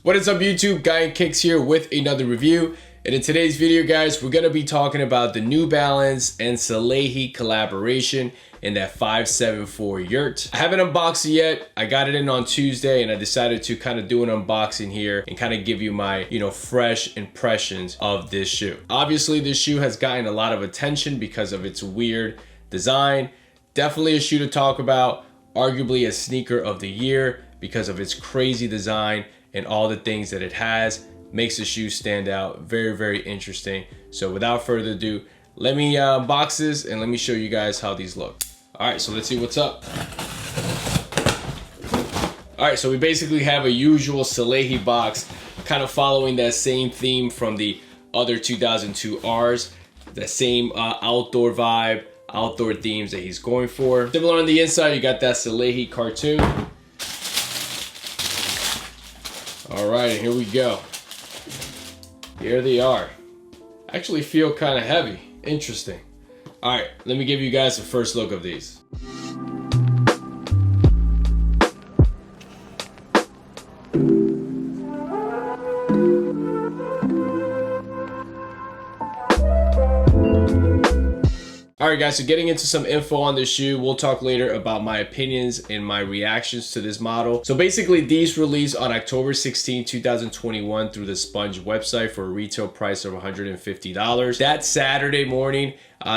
What is up YouTube, Guy and Kicks here with another review. And in today's video guys, we're going to be talking about the New Balance and Salehe collaboration in that 574 Yurt. I haven't unboxed it yet. I got it in on Tuesday and I decided to kind of do an unboxing here and kind of give you my, fresh impressions of this shoe. Obviously this shoe has gotten a lot of attention because of its weird design. Definitely a shoe to talk about, arguably a sneaker of the year because of its crazy design and all the things that it has. Makes the shoe stand out. Very, very interesting. So without further ado, let me unbox this and let me show you guys how these look. All right, so let's see what's up. All right, so we basically have a usual Salehe box, kind of following that same theme from the other 2002 Rs, that same outdoor vibe, outdoor themes that he's going for. Similar on the inside, you got that Salehe cartoon. All right, and here we go. Here they are. Actually feel kind of heavy. Interesting. All right, let me give you guys a first look of these. Alright guys, so getting into some info on this shoe, we'll talk later about my opinions and my reactions to this model. So basically these released on October 16, 2021 through the Sponge website for a retail price of $150. That Saturday morning,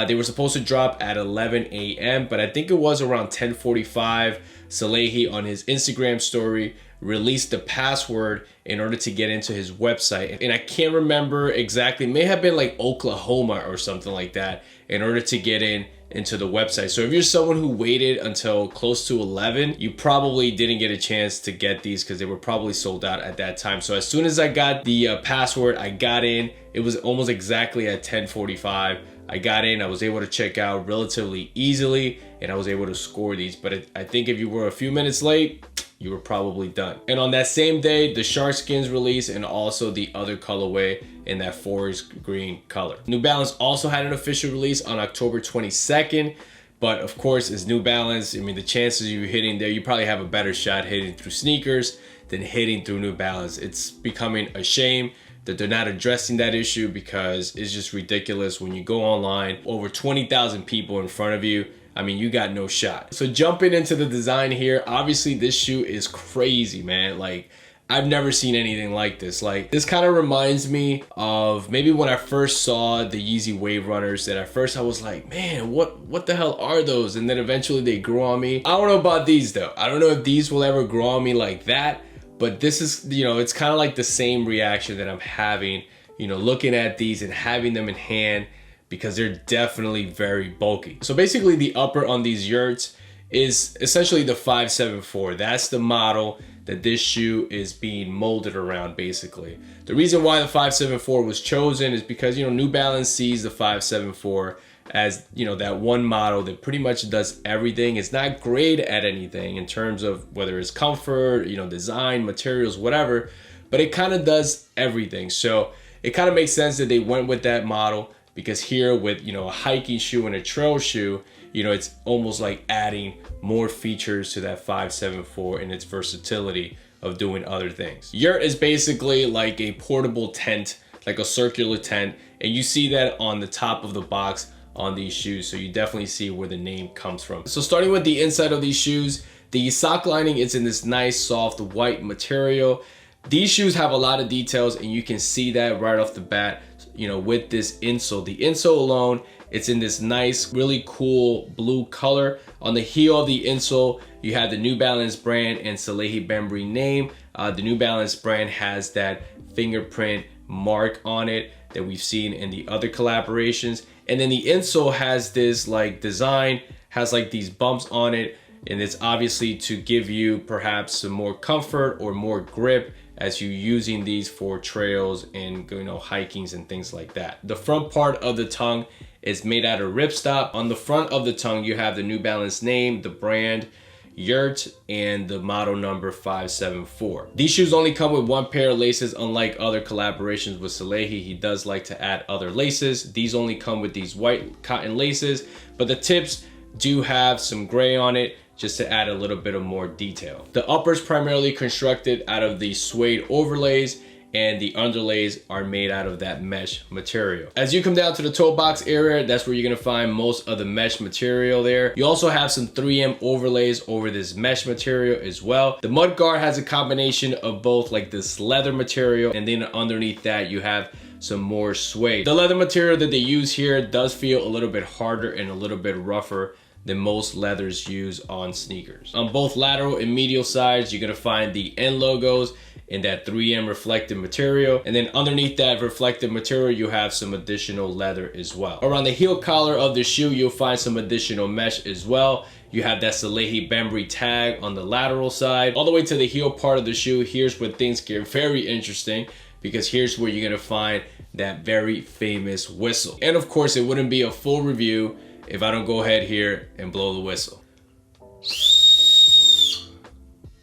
they were supposed to drop at 11 a.m. but I think it was around 10:45. Salehe on his Instagram story released the password in order to get into his website. And I can't remember exactly, it may have been like Oklahoma or something like that, in order to get into the website. So if you're someone who waited until close to 11, you probably didn't get a chance to get these because they were probably sold out at that time. So as soon as I got the password, I got in. It was almost exactly at 10:45. I got in, I was able to check out relatively easily, and I was able to score these. But I think if you were a few minutes late, you were probably done. And on that same day, the shark skins release and also the other colorway in that forest green color. New Balance also had an official release on October 22nd. But of course, it's New Balance. I mean, the chances of you hitting there, you probably have a better shot hitting through sneakers than hitting through New Balance. It's becoming a shame that they're not addressing that issue because it's just ridiculous. When you go online, over 20,000 people in front of you, I mean, you got no shot. So jumping into the design here, obviously this shoe is crazy, man. Like, I've never seen anything like this. Like, this kind of reminds me of maybe when I first saw the Yeezy Wave Runners, that at first I was like, man, what the hell are those? And then eventually they grew on me. I don't know about these though. I don't know if these will ever grow on me like that, but this is, it's kind of like the same reaction that I'm having, looking at these and having them in hand, because they're definitely very bulky. So basically the upper on these Yurts is essentially the 574. That's the model that this shoe is being molded around basically. The reason why the 574 was chosen is because, New Balance sees the 574 as, that one model that pretty much does everything. It's not great at anything in terms of whether it's comfort, design, materials, whatever, but it kind of does everything. So it kind of makes sense that they went with that model, because here with, a hiking shoe and a trail shoe, it's almost like adding more features to that 574 in its versatility of doing other things. Yurt is basically like a portable tent, like a circular tent, and you see that on the top of the box on these shoes, so you definitely see where the name comes from. So starting with the inside of these shoes, the sock lining is in this nice soft white material. These shoes have a lot of details, and you can see that right off the bat, with this insole. The insole alone, it's in this nice, really cool blue color. On the heel of the insole, you have the New Balance brand and Salehe Bembury name. The New Balance brand has that fingerprint mark on it that we've seen in the other collaborations. And then the insole has this like design, has like these bumps on it, and it's obviously to give you perhaps some more comfort or more grip as you're using these for trails and hikings and things like that. The front part of the tongue is made out of ripstop. On the front of the tongue, you have the New Balance name, the brand, Yurt, and the model number 574. These shoes only come with one pair of laces, unlike other collaborations with Salehe. He does like to add other laces. These only come with these white cotton laces, but the tips do have some gray on it, just to add a little bit of more detail. The uppers primarily constructed out of the suede overlays, and the underlays are made out of that mesh material. As you come down to the toe box area, that's where you're gonna find most of the mesh material there. You also have some 3M overlays over this mesh material as well. The mud guard has a combination of both like this leather material, and then underneath that you have some more suede. The leather material that they use here does feel a little bit harder and a little bit rougher than most leathers use on sneakers. On both lateral and medial sides, you're gonna find the N logos in that 3M reflective material, and then underneath that reflective material you have some additional leather as well. Around the heel collar of the shoe you'll find some additional mesh as well. You have that Salehe Bembury tag on the lateral side. All the way to the heel part of the shoe, here's where things get very interesting, because here's where you're gonna find that very famous whistle. And of course it wouldn't be a full review if I don't go ahead here and blow the whistle.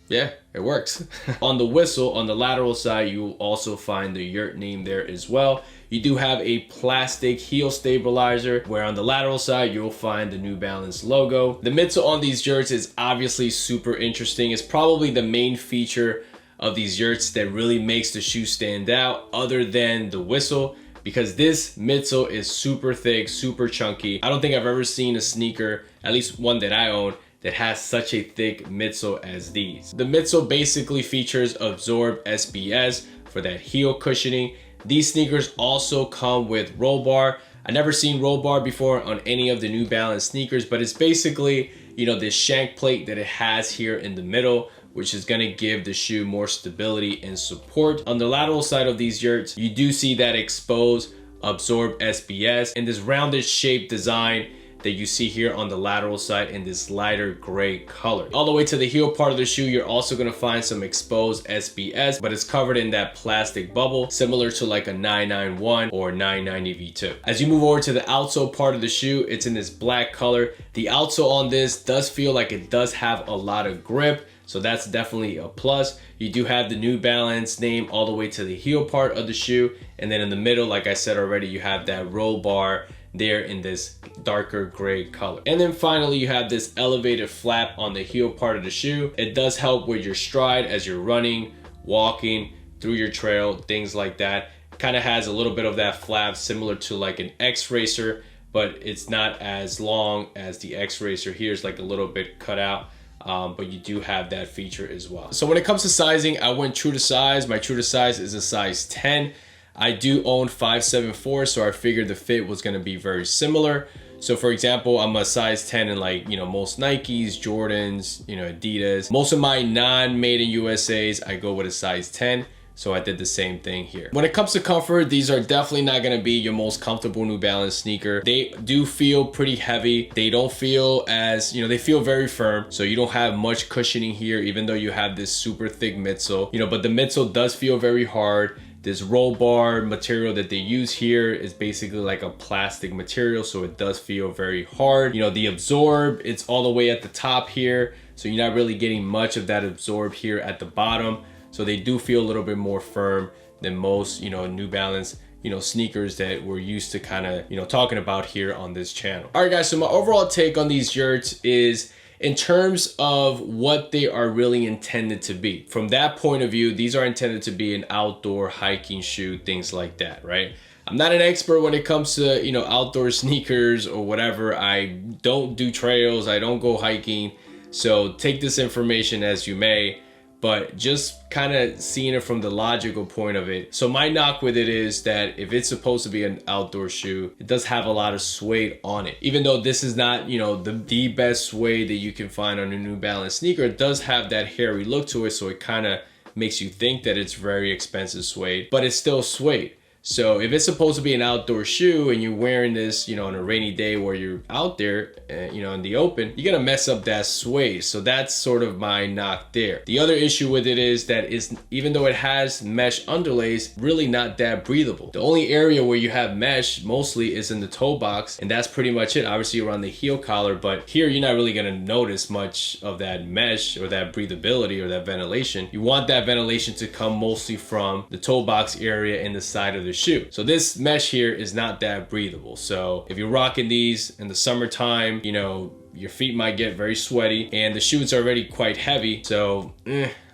Yeah, it works. On the whistle, on the lateral side, you will also find the Yurt name there as well. You do have a plastic heel stabilizer, where on the lateral side, you'll find the New Balance logo. The midsole on these Yurts is obviously super interesting. It's probably the main feature of these Yurts that really makes the shoe stand out, other than the whistle, because this midsole is super thick, super chunky. I don't think I've ever seen a sneaker, at least one that I own, that has such a thick midsole as these. The midsole basically features Absorb SBS for that heel cushioning. These sneakers also come with roll bar. I never seen roll bar before on any of the New Balance sneakers, but it's basically, you know, this shank plate that it has here in the middle, which is gonna give the shoe more stability and support. On the lateral side of these Yurts, you do see that exposed Absorb SBS and this rounded shape design that you see here on the lateral side in this lighter gray color. All the way to the heel part of the shoe, you're also gonna find some exposed SBS, but it's covered in that plastic bubble, similar to like a 991 or 990 V2. As you move over to the outsole part of the shoe, it's in this black color. The outsole on this does feel like it does have a lot of grip, so that's definitely a plus. You do have the New Balance name all the way to the heel part of the shoe, and then in the middle, like I said already, you have that roll bar there in this darker gray color. And then finally you have this elevated flap on the heel part of the shoe. It does help with your stride as you're running, walking through your trail, things like that. Kind of has a little bit of that flap similar to like an X-Racer, but it's not as long as the X-Racer. Here's like a little bit cut out. But you do have that feature as well. So when it comes to sizing, I went true to size. My true to size is a size 10. I do own 5'7", so I figured the fit was gonna be very similar. So for example, I'm a size 10 in like, you know, most Nikes, Jordans, you know, Adidas. Most of my non-made in USAs, I go with a size 10. So I did the same thing here. When it comes to comfort, these are definitely not gonna be your most comfortable New Balance sneaker. They do feel pretty heavy. They don't feel as, you know, they feel very firm. So you don't have much cushioning here, even though you have this super thick midsole, you know, but the midsole does feel very hard. This roll bar material that they use here is basically like a plastic material, so it does feel very hard. You know, the Absorb, it's all the way at the top here, so you're not really getting much of that Absorb here at the bottom. So they do feel a little bit more firm than most, you know, New Balance, you know, sneakers that we're used to kind of, you know, talking about here on this channel. All right, guys, so my overall take on these Yurts is, in terms of what they are really intended to be. From that point of view, these are intended to be an outdoor hiking shoe, things like that, right? I'm not an expert when it comes to, you know, outdoor sneakers or whatever. I don't do trails, I don't go hiking. So take this information as you may, but just kind of seeing it from the logical point of it. So my knock with it is that if it's supposed to be an outdoor shoe, it does have a lot of suede on it. Even though this is not, you know, the best suede that you can find on a New Balance sneaker, it does have that hairy look to it, so it kind of makes you think that it's very expensive suede, but it's still suede. So if it's supposed to be an outdoor shoe and you're wearing this, you know, on a rainy day where you're out there, you know, in the open, you're gonna mess up that suede. So that's sort of my knock there. The other issue with it is that even though it has mesh underlays, really not that breathable. The only area where you have mesh mostly is in the toe box, and that's pretty much it. Obviously around the heel collar, but here you're not really gonna notice much of that mesh or that breathability or that ventilation. You want that ventilation to come mostly from the toe box area and the side of the shoe. So this mesh here is not that breathable. So if you're rocking these in the summertime, you know, your feet might get very sweaty, and the shoe is already quite heavy, so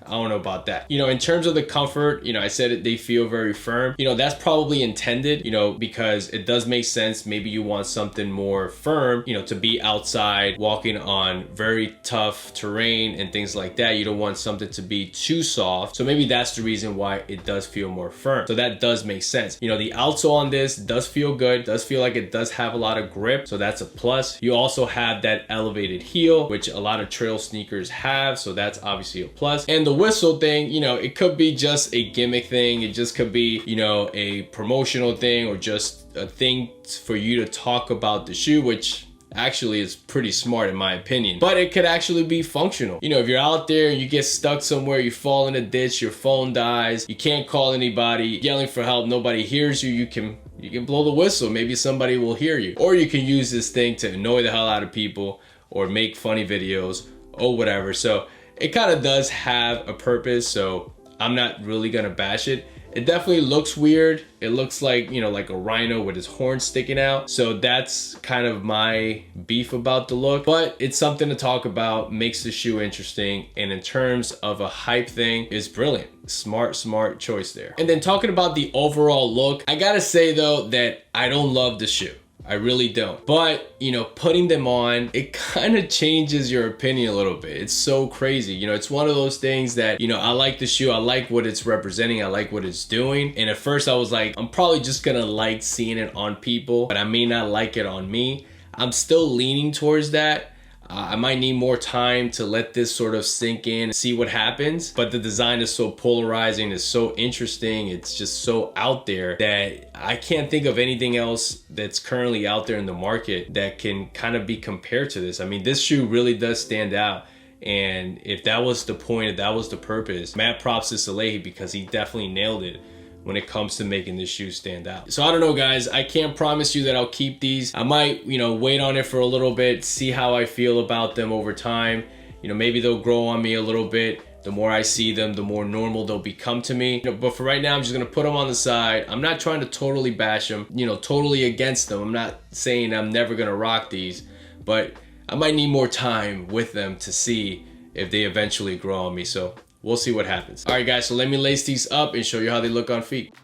I don't know about that. You know, in terms of the comfort, you know, I said they feel very firm. You know, that's probably intended, you know, because it does make sense. Maybe you want something more firm, you know, to be outside walking on very tough terrain and things like that. You don't want something to be too soft. So maybe that's the reason why it does feel more firm. So that does make sense. You know, the outsole on this does feel good, does feel like it does have a lot of grip. So that's a plus. You also have that elevated heel, which a lot of trail sneakers have. So that's obviously a plus. And the whistle thing, you know, it could be just a gimmick thing. It just could be, you know, a promotional thing or just a thing for you to talk about the shoe, which actually is pretty smart in my opinion. But it could actually be functional. You know, if you're out there and you get stuck somewhere, you fall in a ditch, your phone dies, you can't call anybody, yelling for help, nobody hears you, you can blow the whistle. Maybe somebody will hear you. Or you can use this thing to annoy the hell out of people or make funny videos or whatever. So it kind of does have a purpose, so I'm not really gonna bash it. It definitely looks weird. It looks like, you know, like a rhino with his horn sticking out. So that's kind of my beef about the look, but it's something to talk about, makes the shoe interesting. And in terms of a hype thing, is brilliant. Smart choice there. And then talking about the overall look, I gotta say though that I don't love the shoe. I really don't. But, you know, putting them on, it kind of changes your opinion a little bit. It's so crazy. You know, it's one of those things that, you know, I like the shoe. I like what it's representing. I like what it's doing. And at first I was like, I'm probably just gonna like seeing it on people, but I may not like it on me. I'm still leaning towards that. I might need more time to let this sort of sink in and see what happens, but the design is so polarizing, it's so interesting, it's just so out there that I can't think of anything else that's currently out there in the market that can kind of be compared to this. I mean, this shoe really does stand out. And if that was the point, if that was the purpose, mad props to Salehe, because he definitely nailed it when it comes to making this shoe stand out. So I don't know, guys, I can't promise you that I'll keep these. I might, you know, wait on it for a little bit, see how I feel about them over time. You know, maybe they'll grow on me a little bit. The more I see them, the more normal they'll become to me. You know, but for right now, I'm just gonna put them on the side. I'm not trying to totally bash them, you know, totally against them. I'm not saying I'm never gonna rock these, but I might need more time with them to see if they eventually grow on me. So we'll see what happens. All right, guys, so let me lace these up and show you how they look on feet.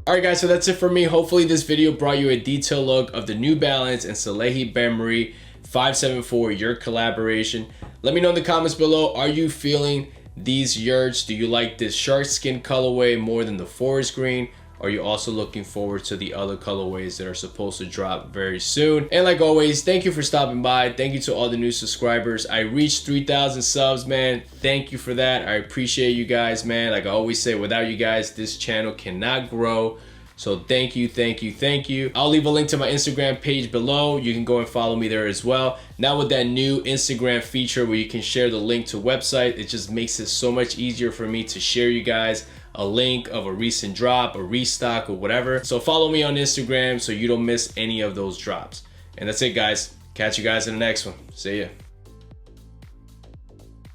Alright guys, so that's it for me. Hopefully this video brought you a detailed look of the New Balance and Salehe Bembury 574 Yurt collaboration. Let me know in the comments below, are you feeling these Yurts? Do you like this shark skin colorway more than the forest green? Are you also looking forward to the other colorways that are supposed to drop very soon? And like always, thank you for stopping by. Thank you to all the new subscribers. I reached 3,000 subs, man. Thank you for that. I appreciate you guys, man. Like I always say, without you guys, this channel cannot grow. So thank you, thank you, thank you. I'll leave a link to my Instagram page below. You can go and follow me there as well. Now with that new Instagram feature where you can share the link to website, it just makes it so much easier for me to share you guys a link of a recent drop, a restock, or whatever. So follow me on Instagram so you don't miss any of those drops. And that's it, guys. Catch you guys in the next one. See ya.